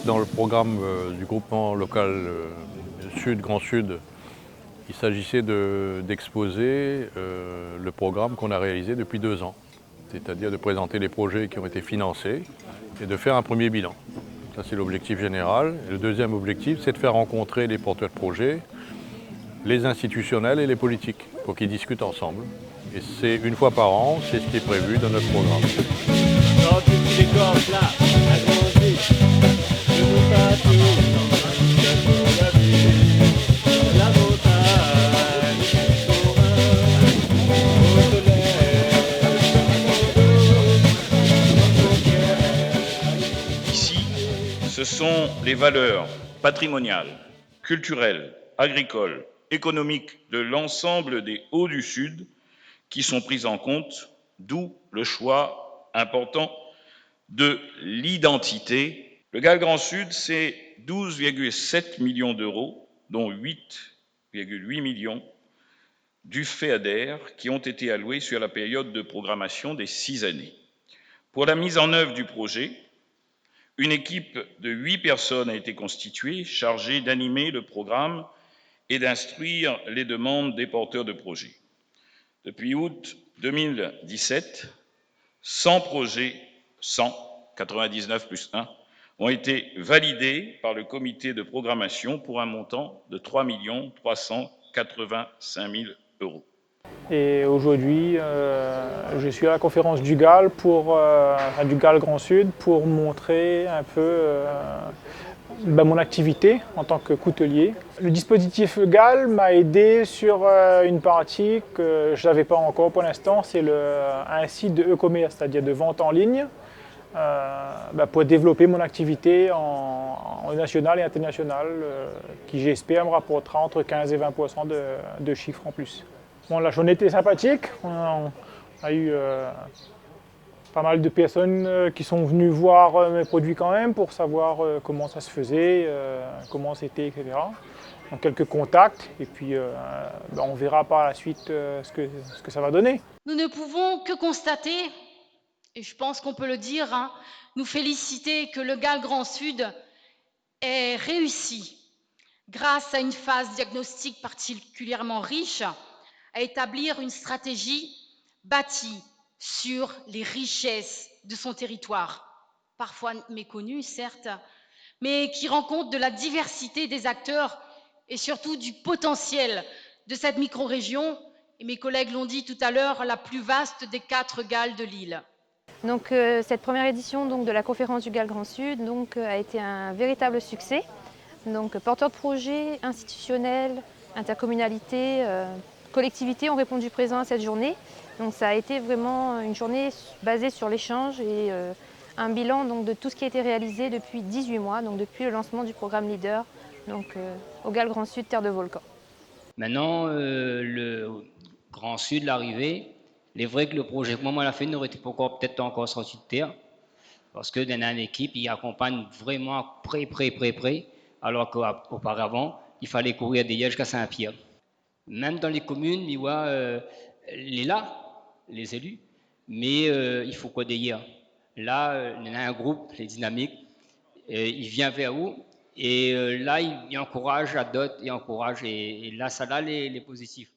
Dans le programme du groupement local Sud, Grand Sud, il s'agissait d'exposer le programme qu'on a réalisé depuis 2 ans, c'est-à-dire de présenter les projets qui ont été financés et de faire un premier bilan. Ça, c'est l'objectif général. Et le deuxième objectif, c'est de faire rencontrer les porteurs de projets, les institutionnels et les politiques, pour qu'ils discutent ensemble. Et c'est 1 fois par an, c'est ce qui est prévu dans notre programme. Ici, ce sont les valeurs patrimoniales, culturelles, agricoles, économiques de l'ensemble des Hauts du Sud qui sont prises en compte, d'où le choix important de l'identité. Le GAL Grand Sud, c'est 12,7 millions d'euros, dont 8,8 millions du FEADER qui ont été alloués sur la période de programmation des 6 années. Pour la mise en œuvre du projet, une équipe de 8 personnes a été constituée, chargée d'animer le programme et d'instruire les demandes des porteurs de projets. Depuis août 2017, 100 projets, 199 plus 1, ont été validés par le comité de programmation pour un montant de 3 385 000 euros. Et aujourd'hui, je suis à la conférence du GAL, du GAL Grand Sud, pour montrer un peu mon activité en tant que coutelier. Le dispositif GAL m'a aidé sur une partie que je n'avais pas encore pour l'instant, c'est un site de e-commerce, c'est-à-dire de vente en ligne, pour développer mon activité en national et international, qui j'espère me rapportera entre 15 et 20% de chiffres en plus. Bon, la journée était sympathique, on a eu pas mal de personnes qui sont venues voir mes produits quand même pour savoir comment ça se faisait, comment c'était, etc. Donc quelques contacts et puis on verra par la suite ce que ça va donner. Nous ne pouvons que constater, et je pense qu'on peut le dire, nous féliciter que le GAL Grand Sud ait réussi, grâce à une phase diagnostique particulièrement riche, à établir une stratégie bâtie sur les richesses de son territoire, parfois méconnues certes, mais qui rend compte de la diversité des acteurs et surtout du potentiel de cette micro-région, et mes collègues l'ont dit tout à l'heure, la plus vaste des 4 GAL de l'île. Donc cette première édition de la conférence du GAL Grand Sud a été un véritable succès. Donc porteurs de projets, institutionnels, intercommunalités, collectivités ont répondu présent à cette journée. Donc ça a été vraiment une journée basée sur l'échange et un bilan de tout ce qui a été réalisé depuis 18 mois, donc depuis le lancement du programme Leader au GAL Grand Sud Terre de Volcan. Maintenant, le Grand Sud, l'arrivée, il est vrai que le projet que moi on a fait n'aurait peut-être encore sorti de terre, parce que dans une équipe, il accompagne vraiment près, alors qu'auparavant, il fallait courir des jusqu'à Saint-Pierre. Même dans les communes, il y a les élus, mais il faut quoi d'ailleurs. Là, il y a un groupe, les dynamiques, il vient vers vous, et là, il encourage à d'autres, il encourage, et là, ça là, les positifs.